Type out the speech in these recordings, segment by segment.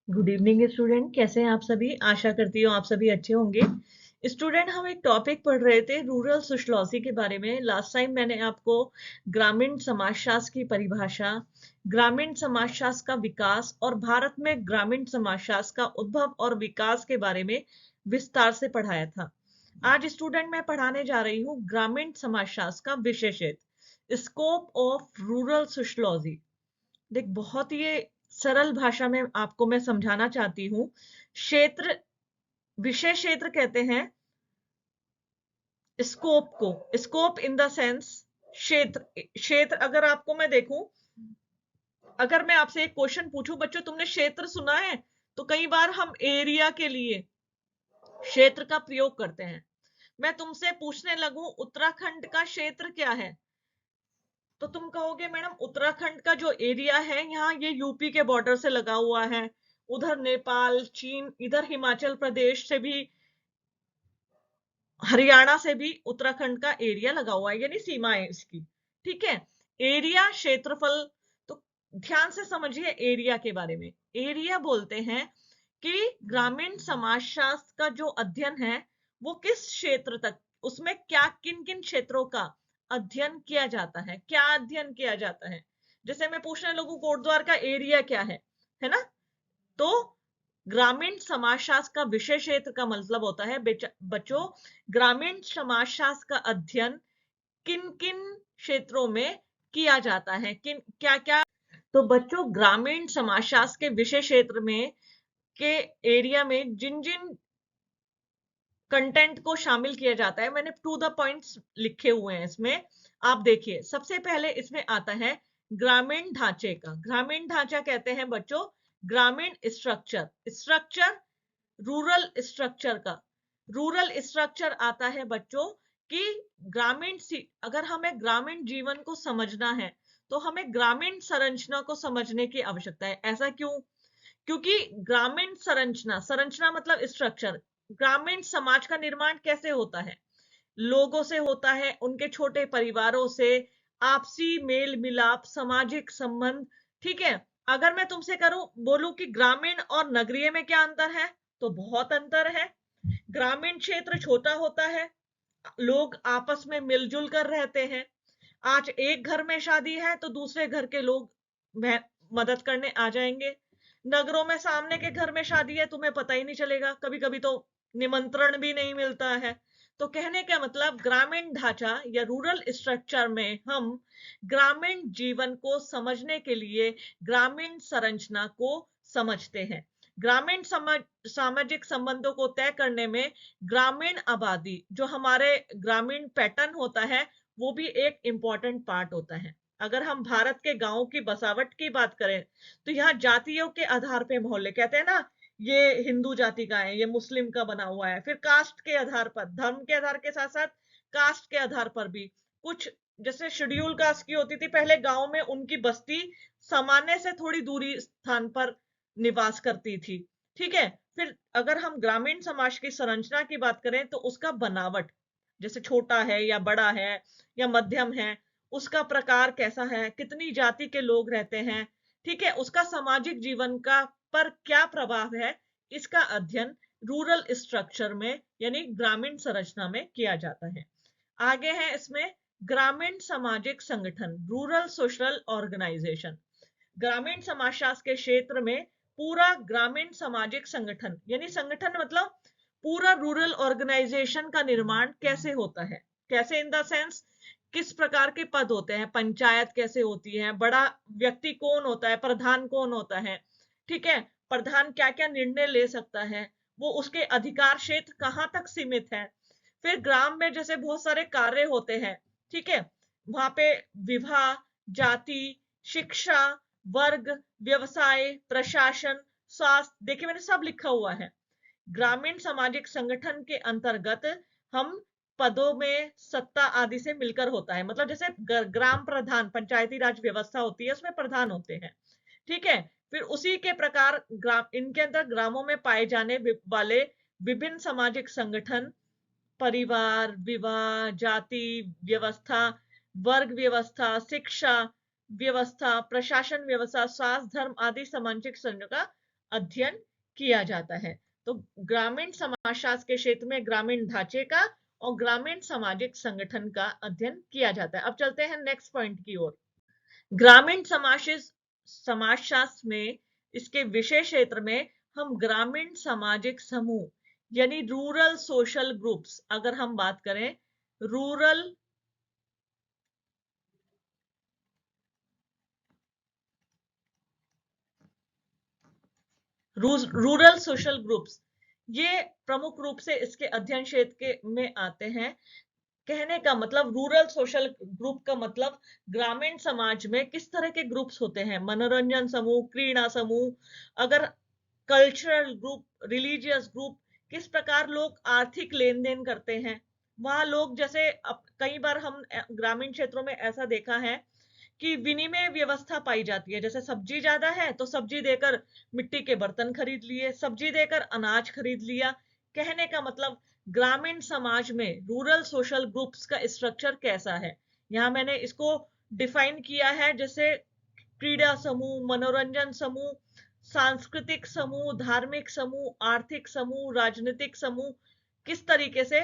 Good evening student, कैसे हैं आप सभी। आशा करती हूँ आप सभी अच्छे होंगे। स्टूडेंट, हम एक टॉपिक पढ़ रहे थे रूरल सोशियोलॉजी के बारे में। लास्ट टाइम मैंने आपको ग्रामीण समाजशास्त्र की परिभाषा, ग्रामीण समाजशास्त्र का विकास और भारत में ग्रामीण समाजशास्त्र का उद्भव और विकास के बारे में विस्तार से पढ़ाया था। आज स्टूडेंट मैं पढ़ाने जा रही हूँ ग्रामीण समाजशास्त्र का विषय क्षेत्र, स्कोप ऑफ रूरल सोशियोलॉजी। देख, बहुत ही ये सरल भाषा में आपको मैं समझाना चाहती हूँ। क्षेत्र, विषय क्षेत्र कहते हैं स्कोप को। स्कोप इन द सेंस क्षेत्र। क्षेत्र अगर आपको मैं देखूं, अगर मैं आपसे एक क्वेश्चन पूछूं, बच्चों तुमने क्षेत्र सुना है? तो कई बार हम एरिया के लिए क्षेत्र का प्रयोग करते हैं। मैं तुमसे पूछने लगूं उत्तराखंड का क्षेत्र क्या है, तो तुम कहोगे मैडम उत्तराखंड का जो एरिया है यहाँ, ये यूपी के बॉर्डर से लगा हुआ है, उधर नेपाल, चीन, इधर हिमाचल प्रदेश से भी, हरियाणा से भी उत्तराखंड का एरिया लगा हुआ है, यानी सीमाएं इसकी। ठीक है, एरिया, क्षेत्रफल। तो ध्यान से समझिए एरिया के बारे में। एरिया बोलते हैं कि ग्रामीण समाजशास्त्र का जो अध्ययन है वो किस क्षेत्र तक, उसमें क्या, किन किन क्षेत्रों का अध्ययन किया जाता है, क्या अध्ययन किया जाता है। जैसे मैं पूछने लगूं कोटद्वार का एरिया क्या है ना, तो ग्रामीण समाजशास्त्र का विषय क्षेत्र का मतलब होता है बच्चों, ग्रामीण समाजशास्त्र का अध्ययन किन किन क्षेत्रों में किया जाता है, किन क्या क्या। तो बच्चों, ग्रामीण समाजशास्त्र के विषय क्षेत्र में के एरिया में जिन जिन कंटेंट को शामिल किया जाता है, मैंने टू द पॉइंट्स लिखे हुए हैं इसमें। आप देखिए, सबसे पहले इसमें आता है ग्रामीण ढांचे का। ग्रामीण ढांचा कहते हैं बच्चों ग्रामीण स्ट्रक्चर। स्ट्रक्चर, रूरल स्ट्रक्चर का। रूरल स्ट्रक्चर आता है बच्चों कि ग्रामीण, अगर हमें ग्रामीण जीवन को समझना है तो हमें ग्रामीण संरचना को समझने की आवश्यकता है। ऐसा क्यों? क्योंकि ग्रामीण संरचना, संरचना मतलब स्ट्रक्चर, ग्रामीण समाज का निर्माण कैसे होता है? लोगों से होता है, उनके छोटे परिवारों से, आपसी मेल मिलाप, सामाजिक संबंध। ठीक है, अगर मैं तुमसे करूं, बोलूं कि ग्रामीण और नगरीय में क्या अंतर है, तो बहुत अंतर है। ग्रामीण क्षेत्र छोटा होता है, लोग आपस में मिलजुल कर रहते हैं। आज एक घर में शादी है तो दूसरे घर के लोग मदद करने आ जाएंगे। नगरों में सामने के घर में शादी है, तुम्हें पता ही नहीं चलेगा, कभी कभी तो निमंत्रण भी नहीं मिलता है। तो कहने का मतलब, ग्रामीण ढांचा या रूरल स्ट्रक्चर में हम ग्रामीण जीवन को समझने के लिए ग्रामीण संरचना को समझते हैं। ग्रामीण सामाजिक संबंधों को तय करने में ग्रामीण आबादी, जो हमारे ग्रामीण पैटर्न होता है, वो भी एक इंपॉर्टेंट पार्ट होता है। अगर हम भारत के गांवों की बसावट की बात करें तो यहाँ जातियों के आधार पे मोहल्ले, कहते हैं ना, ये हिंदू जाति का है, ये मुस्लिम का बना हुआ है। फिर कास्ट के आधार पर, धर्म के आधार के साथ साथ कास्ट के आधार पर भी कुछ, जैसे शेड्यूल कास्ट की होती थी पहले गांव में, उनकी बस्ती सामान्य से थोड़ी दूरी स्थान पर निवास करती थी। ठीक है, फिर अगर हम ग्रामीण समाज की संरचना की बात करें तो उसका बनावट, जैसे छोटा है या बड़ा है या मध्यम है, उसका प्रकार कैसा है, कितनी जाति के लोग रहते हैं, ठीक है, उसका सामाजिक जीवन का पर क्या प्रभाव है, इसका अध्ययन रूरल स्ट्रक्चर में यानी ग्रामीण संरचना में किया जाता है। आगे है इसमें ग्रामीण सामाजिक संगठन, रूरल सोशल ऑर्गेनाइजेशन। ग्रामीण समाजशास्त्र के क्षेत्र में पूरा ग्रामीण सामाजिक संगठन, यानी संगठन मतलब पूरा रूरल ऑर्गेनाइजेशन का निर्माण कैसे होता है। कैसे इन द सेंस, किस प्रकार के पद होते हैं, पंचायत कैसे होती है, बड़ा व्यक्ति कौन होता है, प्रधान कौन होता है, ठीक है, प्रधान क्या क्या निर्णय ले सकता है, वो उसके अधिकार क्षेत्र कहां तक सीमित है। फिर ग्राम में जैसे बहुत सारे कार्य होते हैं, ठीक है, वहां पे विवाह, जाति, शिक्षा, वर्ग, व्यवसाय, प्रशासन, स्वास्थ्य, देखिए मैंने सब लिखा हुआ है। ग्रामीण सामाजिक संगठन के अंतर्गत हम पदों में सत्ता आदि से मिलकर होता है, मतलब जैसे ग्राम प्रधान, पंचायती राज व्यवस्था होती है, उसमें प्रधान होते हैं। ठीक है, फिर उसी के प्रकार ग्राम, इनके अंदर ग्रामों में पाए जाने वाले विभिन्न सामाजिक संगठन, परिवार, विवाह, जाति व्यवस्था, वर्ग व्यवस्था, शिक्षा व्यवस्था, प्रशासन व्यवस्था, स्वास्थ्य, धर्म आदि सामाजिक संघ का अध्ययन किया जाता है। तो ग्रामीण समाजशास्त्र के क्षेत्र में ग्रामीण ढांचे का और ग्रामीण सामाजिक संगठन का अध्ययन किया जाता है। अब चलते हैं नेक्स्ट पॉइंट की ओर। ग्रामीण समाजशास्त्र में इसके विषय क्षेत्र में हम ग्रामीण सामाजिक समूह यानी रूरल सोशल ग्रुप्स, अगर हम बात करें रूरल सोशल ग्रुप्स, ये प्रमुख रूप से इसके अध्ययन क्षेत्र में आते हैं। कहने का मतलब रूरल सोशल ग्रुप का मतलब ग्रामीण समाज में किस तरह के ग्रुप्स होते हैं, मनोरंजन समूह, क्रीड़ा समूह, अगर कल्चरल ग्रुप, रिलीजियस ग्रुप, किस प्रकार लोग आर्थिक लेन देन करते हैं। वहां लोग जैसे कई बार हम ग्रामीण क्षेत्रों में ऐसा देखा है कि विनिमय व्यवस्था पाई जाती है, जैसे सब्जी ज्यादा है तो सब्जी देकर मिट्टी के बर्तन खरीद लिए, सब्जी देकर अनाज खरीद लिया। कहने का मतलब ग्रामीण समाज में रूरल सोशल ग्रुप्स का स्ट्रक्चर कैसा है, यहाँ मैंने इसको डिफाइन किया है, जैसे क्रीड़ा समूह, मनोरंजन समूह, सांस्कृतिक समूह, धार्मिक समूह, आर्थिक समूह, राजनीतिक समूह, किस तरीके से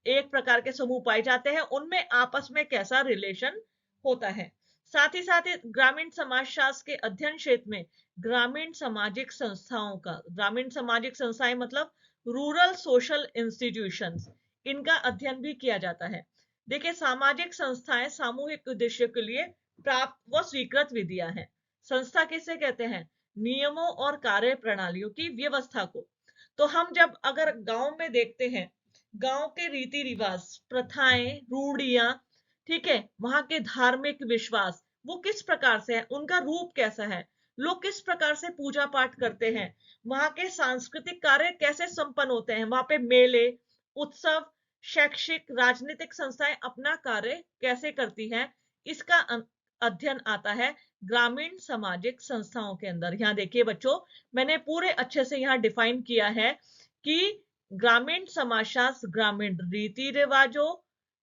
एक प्रकार के समूह पाए जाते हैं, उनमें आपस में कैसा रिलेशन होता है। साथ ही साथ ग्रामीण समाजशास्त्र के अध्ययन क्षेत्र में ग्रामीण सामाजिक संस्थाओं का, ग्रामीण सामाजिक संस्थाएं मतलब रूरल सोशल इंस्टीट्यूशंस, इनका अध्ययन भी किया जाता है। देखिए, सामाजिक संस्थाएं सामूहिक उद्देश्य के लिए प्राप्त व स्वीकृत विधियां हैं। संस्था किसे कहते हैं? नियमों और कार्य प्रणालियों की व्यवस्था को। तो हम जब अगर गांव में देखते हैं, गांव के रीति रिवाज, प्रथाएं, रूढ़ियां, ठीक है, वहां के धार्मिक विश्वास वो किस प्रकार से है, उनका रूप कैसा है, लोग किस प्रकार से पूजा पाठ करते हैं, वहां के सांस्कृतिक कार्य कैसे संपन्न होते हैं, वहां पे मेले, उत्सव, शैक्षिक, राजनीतिक संस्थाएं अपना कार्य कैसे करती हैं, इसका अध्ययन आता है ग्रामीण सामाजिक संस्थाओं के अंदर। यहाँ देखिए बच्चों, मैंने पूरे अच्छे से यहाँ डिफाइन किया है कि ग्रामीण समाजशास्त्र ग्रामीण रीति रिवाजों,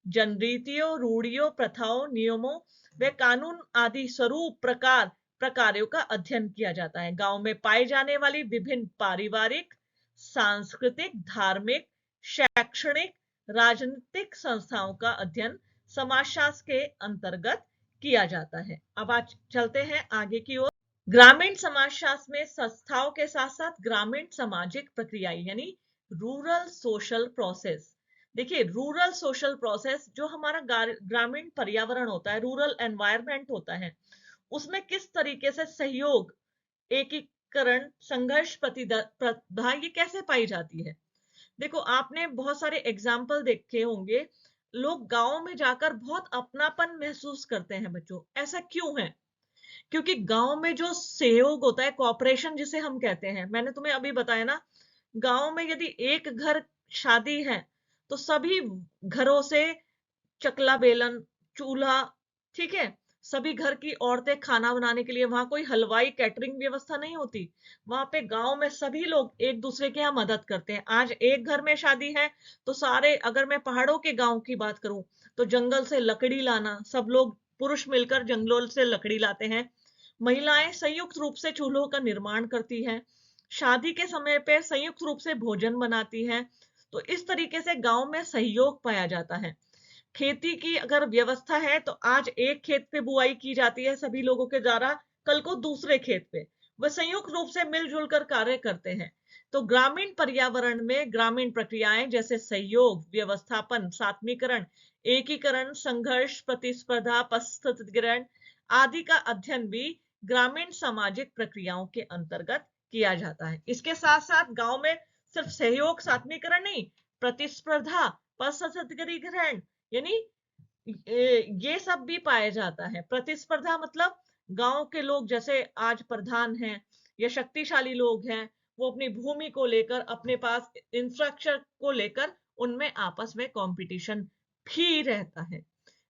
जनरीतियों, रूढ़ियों, प्रथाओं, नियमों व कानून आदि स्वरूप प्रकारों का अध्ययन किया जाता है। गांव में पाई जाने वाली विभिन्न पारिवारिक, सांस्कृतिक, धार्मिक, शैक्षणिक, राजनीतिक संस्थाओं का अध्ययन समाजशास्त्र के अंतर्गत किया जाता है। अब आज चलते हैं आगे की ओर। ग्रामीण समाजशास्त्र में संस्थाओं के साथ साथ ग्रामीण सामाजिक प्रक्रियाएं यानी रूरल सोशल प्रोसेस। देखिए, रूरल सोशल प्रोसेस जो हमारा ग्रामीण पर्यावरण होता है, रूरल एनवायरनमेंट होता है, उसमें किस तरीके से सहयोग, एकीकरण, संघर्ष, प्रतिस्पर्धा ये कैसे पाई जाती है। देखो, आपने बहुत सारे एग्जाम्पल देखे होंगे, लोग गांव में जाकर बहुत अपनापन महसूस करते हैं बच्चों। ऐसा क्यों है? क्योंकि गांव में जो सहयोग होता है, कोऑपरेशन जिसे हम कहते हैं, मैंने तुम्हें अभी बताया ना, गांव में यदि एक घर शादी है तो सभी घरों से चकला बेलन, चूल्हा, ठीक है, सभी घर की औरतें खाना बनाने के लिए, वहां कोई हलवाई कैटरिंग व्यवस्था नहीं होती। वहां पे गांव में सभी लोग एक दूसरे के यहाँ मदद करते हैं। आज एक घर में शादी है तो सारे, अगर मैं पहाड़ों के गांव की बात करूं तो जंगल से लकड़ी लाना, सब लोग पुरुष मिलकर जंगलों से लकड़ी लाते हैं। महिलाएं संयुक्त रूप से चूल्हों का निर्माण करती हैं, शादी के समय पे संयुक्त रूप से भोजन बनाती हैं। तो इस तरीके से गांव में सहयोग पाया जाता है। खेती की अगर व्यवस्था है तो आज एक खेत पे बुआई की जाती है सभी लोगों के द्वारा, कल को दूसरे खेत पे, वह संयुक्त रूप से मिलजुल कर कार्य करते हैं। तो ग्रामीण पर्यावरण में ग्रामीण प्रक्रियाएं जैसे सहयोग, व्यवस्थापन, सात्मीकरण, एकीकरण, संघर्ष, प्रतिस्पर्धा, पारिस्थितिकीकरण आदि का अध्ययन भी ग्रामीण सामाजिक प्रक्रियाओं के अंतर्गत किया जाता है। इसके साथ साथ गांव में सिर्फ सहयोग, सात्मीकरण नहीं, प्रतिस्पर्धा, पारिस्थितिकीकरण यानी ये सब भी पाया जाता है। प्रतिस्पर्धा मतलब गांव के लोग जैसे आज प्रधान हैं या शक्तिशाली लोग हैं, वो अपनी भूमि को लेकर, अपने पास इंफ्रास्ट्रक्चर को लेकर उनमें आपस में कंपटीशन भी रहता है।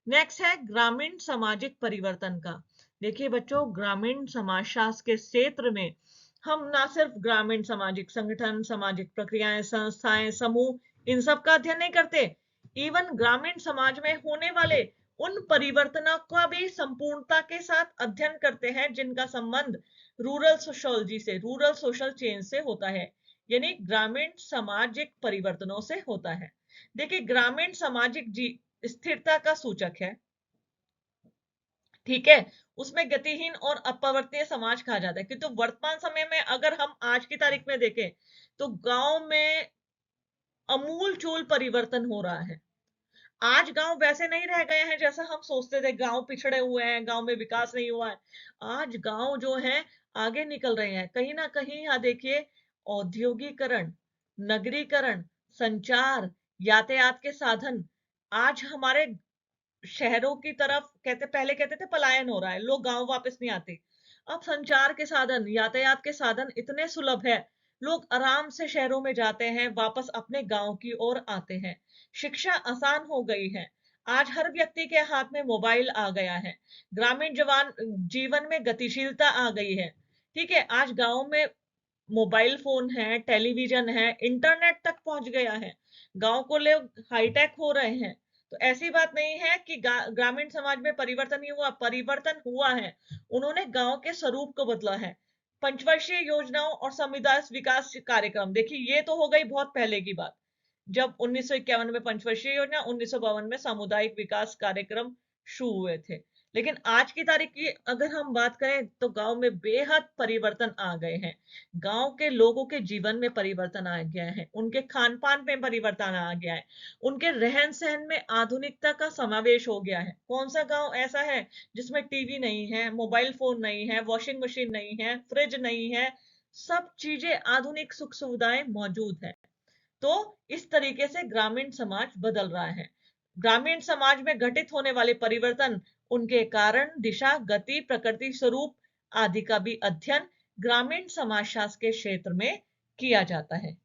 नेक्स्ट है ग्रामीण सामाजिक परिवर्तन का। देखिए बच्चों, ग्रामीण समाजशास्त्र के क्षेत्र में हम ना सिर्फ ग्रामीण सामाजिक संगठन, सामाजिक प्रक्रियाएं, संस्थाएं, समूह, इन सब का अध्ययन नहीं करते, इवन ग्रामीण समाज में होने वाले उन परिवर्तनों का भी संपूर्णता के साथ अध्ययन करते हैं जिनका संबंध रूरल सोशियोलॉजी से, रूरल सोशल चेंज से होता है, यानी ग्रामीण सामाजिक परिवर्तनों से होता है। देखिए, ग्रामीण सामाजिक स्थिरता का सूचक है, ठीक है। उसमें गतिहीन और अपरिवर्तनीय समाज कहा जाता है, क्योंकि तो वर्तमान समय में अगर हम आज की तारीख में देखें तो गांव में अमूल चूल परिवर्तन हो रहा है। आज गांव वैसे नहीं रह गए हैं जैसा हम सोचते थे, गांव पिछड़े हुए हैं, गांव में विकास नहीं हुआ है। आज गांव जो है आगे निकल रहे हैं कहीं ना कहीं। यहाँ देखिए, औद्योगिकरण, नगरीकरण, संचार, यातायात के साधन आज हमारे शहरों की तरफ, पहले कहते थे पलायन हो रहा है, लोग गांव वापस नहीं आते। अब संचार के साधन, यातायात के साधन इतने सुलभ है, लोग आराम से शहरों में जाते हैं, वापस अपने गांव की ओर आते हैं। शिक्षा आसान हो गई है, आज हर व्यक्ति के हाथ में मोबाइल आ गया है। ग्रामीण जीवन में गतिशीलता आ गई है, ठीक है। आज गांव में मोबाइल फोन है, टेलीविजन है, इंटरनेट तक पहुंच गया है, गांव को लोग हाईटेक हो रहे हैं। तो ऐसी बात नहीं है कि ग्रामीण समाज में परिवर्तन नहीं हुआ, परिवर्तन हुआ है। उन्होंने गांव के स्वरूप को बदला है। पंचवर्षीय योजनाओं और समुदाय विकास कार्यक्रम, देखिए ये तो हो गई बहुत पहले की बात, जब 1951 में पंचवर्षीय योजना, 1952 में सामुदायिक विकास कार्यक्रम शुरू हुए थे। लेकिन आज की तारीख की अगर हम बात करें तो गांव में बेहद परिवर्तन आ गए हैं। गांव के लोगों के जीवन में परिवर्तन आ गया है, उनके खान पान में परिवर्तन आ गया है, उनके रहन सहन में आधुनिकता का समावेश हो गया है। कौन सा गांव ऐसा है जिसमें टीवी नहीं है, मोबाइल फोन नहीं है, वॉशिंग मशीन नहीं है, फ्रिज नहीं है? सब चीजें, आधुनिक सुख सुविधाएं मौजूद है। तो इस तरीके से ग्रामीण समाज बदल रहा है। ग्रामीण समाज में घटित होने वाले परिवर्तन, उनके कारण, दिशा, गति, प्रकृति स्वरूप आदि का भी अध्ययन ग्रामीण समाजशास्त्र के क्षेत्र में किया जाता है।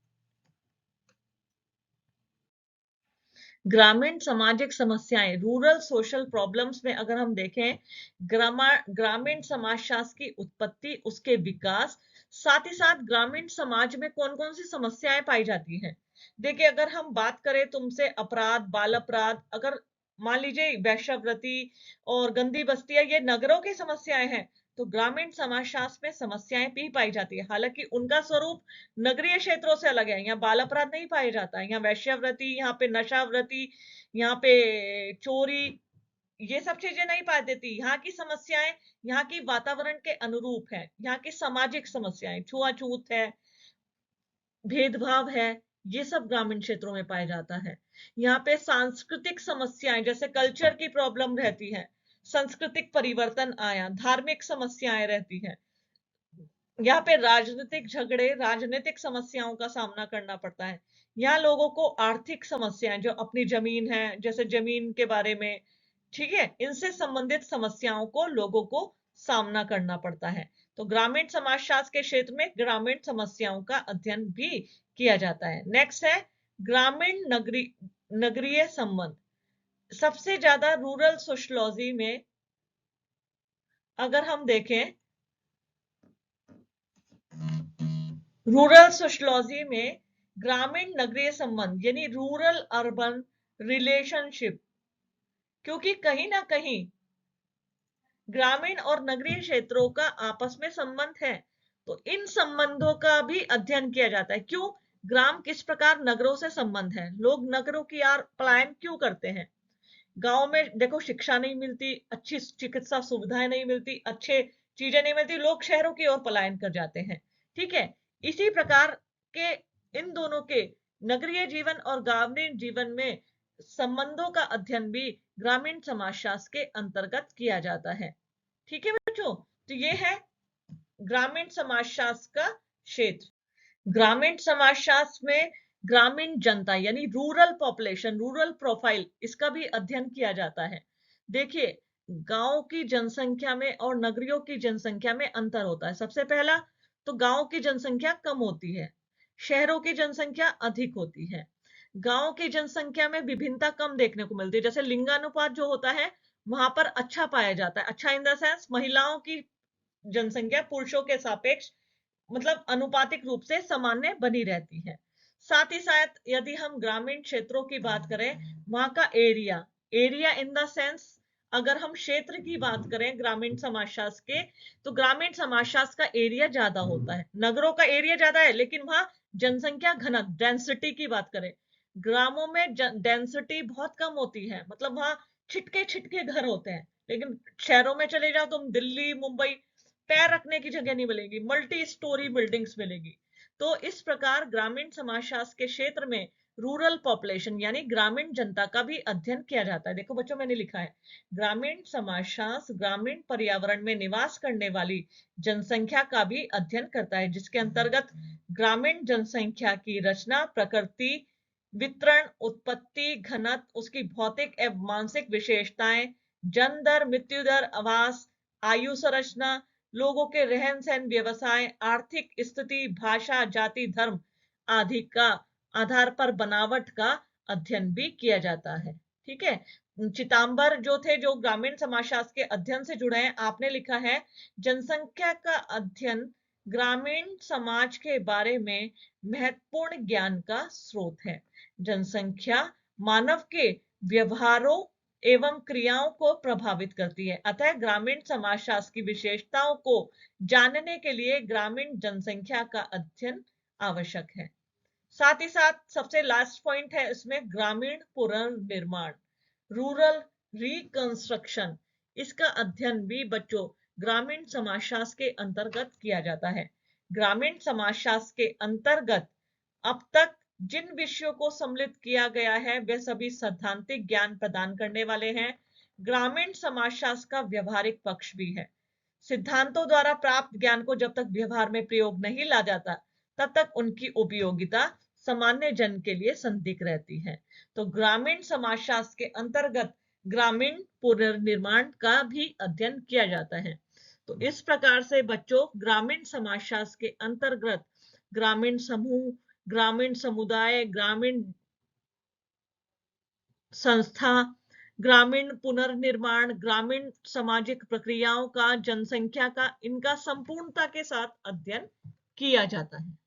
ग्रामीण सामाजिक समस्याएं, रूरल सोशल प्रॉब्लम्स में अगर हम देखें, ग्रामीण समाजशास्त्र की उत्पत्ति, उसके विकास, साथ ही साथ ग्रामीण समाज में कौन कौन सी समस्याएं पाई जाती हैं। देखिए, अगर हम बात करें तुमसे अपराध, बाल अपराध, अगर मान लीजिए वैश्यावृत्ति और गंदी बस्तियां ये नगरों की समस्याएं हैं, तो ग्रामीण समाजशास्त्र में समस्याएं भी पाई जाती है। हालांकि उनका स्वरूप नगरीय क्षेत्रों से अलग है, यहाँ बाल अपराध नहीं पाया जाता है, यहाँ वैश्यावृत्ति, यहाँ पे नशावृत्ति, यहाँ पे चोरी, ये सब चीजें नहीं पाई देती। यहाँ की समस्याएं यहाँ की वातावरण के अनुरूप है, यहाँ की सामाजिक समस्याएं, छुआछूत है, भेदभाव है, ये सब ग्रामीण क्षेत्रों में पाया जाता है। यहाँ पे सांस्कृतिक समस्याएं, जैसे कल्चर की प्रॉब्लम रहती है, सांस्कृतिक परिवर्तन आया, धार्मिक समस्याएं रहती है, यहाँ पे राजनीतिक झगड़े, राजनीतिक समस्याओं का सामना करना पड़ता है। यहाँ लोगों को आर्थिक समस्याएं, जो अपनी जमीन है, जैसे जमीन के बारे में, ठीक है, इनसे संबंधित समस्याओं को लोगों को सामना करना पड़ता है। तो ग्रामीण समाजशास्त्र के क्षेत्र में ग्रामीण समस्याओं का अध्ययन भी किया जाता है। नेक्स्ट है ग्रामीण नगरीय संबंध। सबसे ज्यादा रूरल सोशियोलॉजी में अगर हम देखें, रूरल सोशियोलॉजी में ग्रामीण नगरीय संबंध यानी रूरल अर्बन रिलेशनशिप, क्योंकि कहीं ना कहीं ग्रामीण और नगरीय क्षेत्रों का आपस में संबंध है, तो इन संबंधों का भी अध्ययन किया जाता है। क्यों, ग्राम किस प्रकार नगरों से संबंध है, लोग नगरों की यार पलायन क्यों करते हैं। गांव में देखो शिक्षा नहीं मिलती, अच्छी चिकित्सा सुविधाएं नहीं मिलती, अच्छे चीजें नहीं मिलती, लोग शहरों की ओर पलायन कर जाते हैं, ठीक है। इसी प्रकार के इन दोनों के, नगरीय जीवन और ग्रामीण जीवन में संबंधों का अध्ययन भी ग्रामीण समाजशास्त्र के अंतर्गत किया जाता है, ठीक है बच्चों। तो ये है ग्रामीण समाजशास्त्र का क्षेत्र। ग्रामीण समाजशास्त्र में ग्रामीण जनता यानी रूरल पॉपुलेशन, रूरल प्रोफाइल, इसका भी अध्ययन किया जाता है। देखिए, गांव की जनसंख्या में और नगरियों की जनसंख्या में अंतर होता है। सबसे पहला तो गांव की जनसंख्या कम होती है, शहरों की जनसंख्या अधिक होती है। गांव की जनसंख्या में विभिन्नता कम देखने को मिलती है, जैसे लिंगानुपात जो होता है वहां पर अच्छा पाया जाता है। अच्छा इन द सेंस, महिलाओं की जनसंख्या पुरुषों के सापेक्ष मतलब अनुपातिक रूप से सामान्य बनी रहती है। साथ ही साथ यदि हम ग्रामीण क्षेत्रों की बात करें, वहां का एरिया इन द सेंस अगर हम क्षेत्र की बात करें ग्रामीण समाजशास्त्र के, तो ग्रामीण समाजशास्त्र का एरिया ज्यादा होता है, नगरों का एरिया ज्यादा है, लेकिन वहां जनसंख्या घनत्व डेंसिटी की बात करें, ग्रामों में डेंसिटी बहुत कम होती है, मतलब वहां छिटके छिटके घर होते हैं। लेकिन शहरों में चले जाओ तुम, दिल्ली मुंबई, पैर रखने की जगह नहीं मिलेगी, मल्टी स्टोरी बिल्डिंग्स मिलेगी। तो इस प्रकार ग्रामीण समाजशास्त्र के क्षेत्र में रूरल पॉपुलेशन यानी ग्रामीण जनता का भी अध्ययन किया जाता है। देखो बच्चों, मैंने लिखा है ग्रामीण समाजशास्त्र ग्रामीण पर्यावरण में निवास करने वाली जनसंख्या का भी अध्ययन करता है, जिसके अंतर्गत ग्रामीण जनसंख्या की रचना, प्रकृति, वितरण, उत्पत्ति, घनत्व, उसकी भौतिक एवं मानसिक विशेषताएं, जन्म दर, मृत्यु दर, आवास, आयु संरचना, लोगों के रहन सहन, व्यवसाय, आर्थिक स्थिति, भाषा, जाति, धर्म आदि का आधार पर बनावट का अध्ययन भी किया जाता है। ठीक है, चितांबर जो थे, जो ग्रामीण समाजशास्त्र के अध्ययन से जुड़े हैं, आपने लिखा है जनसंख्या का अध्ययन ग्रामीण समाज के बारे में महत्वपूर्ण ज्ञान का स्रोत है। जनसंख्या मानव के व्यवहारों एवं क्रियाओं को प्रभावित करती है, अतः ग्रामीण समाजशास्त्र की विशेषताओं को जानने के लिए ग्रामीण जनसंख्या का अध्ययन आवश्यक है। साथ ही साथ सबसे लास्ट पॉइंट है इसमें ग्रामीण पुनर्निर्माण, रूरल रिकंस्ट्रक्शन, इसका अध्ययन भी बच्चों ग्रामीण समाजशास्त्र के अंतर्गत किया जाता है। ग्रामीण समाजशास्त्र के अंतर्गत अब तक जिन विषयों को सम्मिलित किया गया है वे सभी सैद्धांतिक ज्ञान प्रदान करने वाले हैं। ग्रामीण समाजशास्त्र का व्यवहारिक पक्ष भी है। सिद्धांतों द्वारा प्राप्त ज्ञान को जब तक व्यवहार में प्रयोग नहीं ला जाता, तब तक उनकी उपयोगिता सामान्य जन के लिए संदिग्ध रहती है। तो ग्रामीण समाजशास्त्र के अंतर्गत ग्रामीण पुनर्निर्माण का भी अध्ययन किया जाता है। तो इस प्रकार से बच्चों ग्रामीण समाजशास्त्र के अंतर्गत ग्रामीण समूह, ग्रामीण समुदाय, ग्रामीण संस्था, ग्रामीण पुनर्निर्माण, ग्रामीण सामाजिक प्रक्रियाओं का, जनसंख्या का, इनका संपूर्णता के साथ अध्ययन किया जाता है।